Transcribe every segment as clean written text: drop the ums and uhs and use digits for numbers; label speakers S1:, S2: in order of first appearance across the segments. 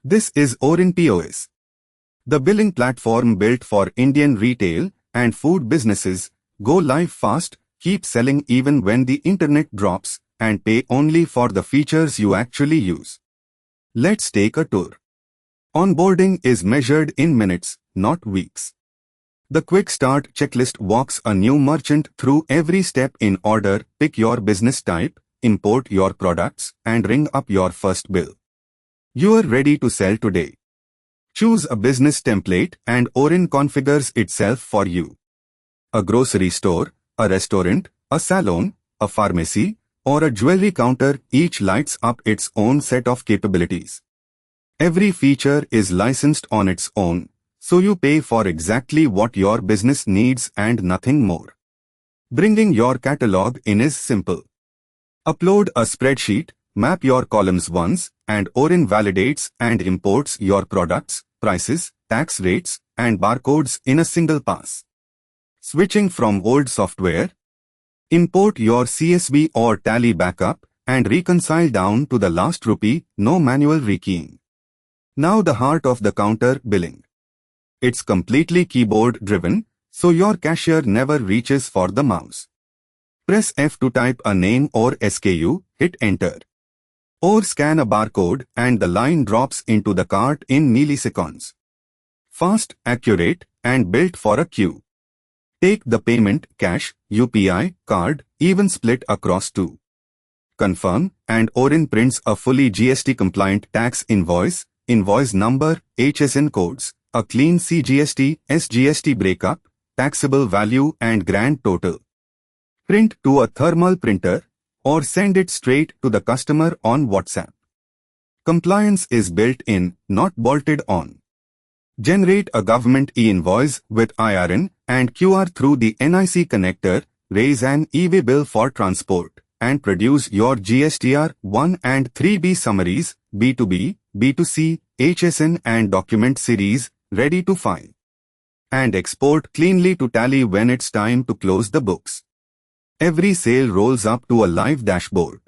S1: This is Oryn POS, the billing platform built for Indian retail and food businesses. Go live fast, keep selling even when the internet drops, and pay only for the features you actually use. Let's take a tour. Onboarding is measured in minutes, not weeks. The Quick Start checklist walks a new merchant through every step in order. Pick your business type, import your products, and ring up your first bill. You are ready to sell today. Choose a business template and Oryn configures itself for you. A grocery store, a restaurant, a salon, a pharmacy, or a jewelry counter each lights up its own set of capabilities. Every feature is licensed on its own, so you pay for exactly what your business needs and nothing more. Bringing your catalog in is simple. Upload a spreadsheet, map your columns once, and Oryn validates and imports your products, prices, tax rates, and barcodes in a single pass. Switching from old software? Import your CSV or Tally backup and reconcile down to the last rupee, no manual rekeying. Now the heart of the counter, billing. It's completely keyboard-driven, so your cashier never reaches for the mouse. Press F to type a name or SKU, hit enter. Or scan a barcode and the line drops into the cart in milliseconds. Fast, accurate, and built for a queue. Take the payment, cash, UPI, card, even split across two. Confirm, and Oryn prints a fully GST-compliant tax invoice, invoice number, HSN codes, a clean CGST, SGST breakup, taxable value and grand total. Print to a thermal printer, or send it straight to the customer on WhatsApp. Compliance is built in, not bolted on. Generate a government e-invoice with IRN and QR through the NIC connector, raise an e-way bill for transport, and produce your GSTR 1 and 3B summaries, B2B, B2C, HSN and document series, ready to file. And export cleanly to Tally when it's time to close the books. Every sale rolls up to a live dashboard.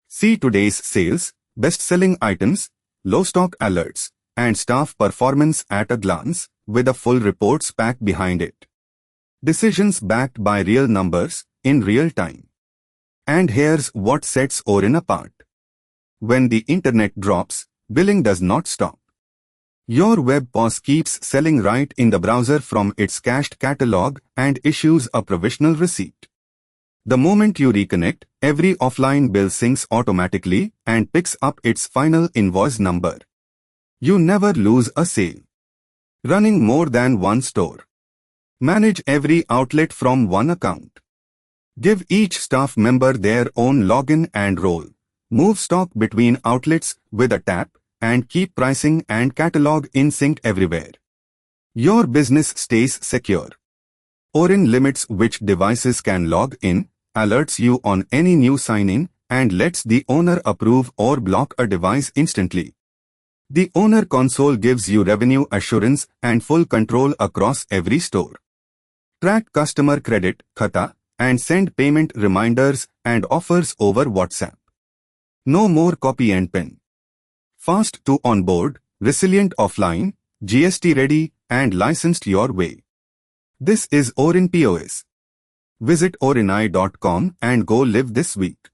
S1: See today's sales, best-selling items, low stock alerts, and staff performance at a glance, with a full reports pack behind it. Decisions backed by real numbers, in real time. And here's what sets Oryn apart. When the internet drops, billing does not stop. Your web POS keeps selling right in the browser from its cached catalog and issues a provisional receipt. The moment you reconnect, every offline bill syncs automatically and picks up its final invoice number. You never lose a sale. Running more than one store. Manage every outlet from one account. Give each staff member their own login and role. Move stock between outlets with a tap and keep pricing and catalog in sync everywhere. Your business stays secure. Oryn limits which devices can log in, alerts you on any new sign-in, and lets the owner approve or block a device instantly. The owner console gives you revenue assurance and full control across every store. Track customer credit, khata, and send payment reminders and offers over WhatsApp. No more copy and pen. Fast to onboard, resilient offline, GST ready, and licensed your way. This is Oryn POS. Visit orynai.com and go live this week.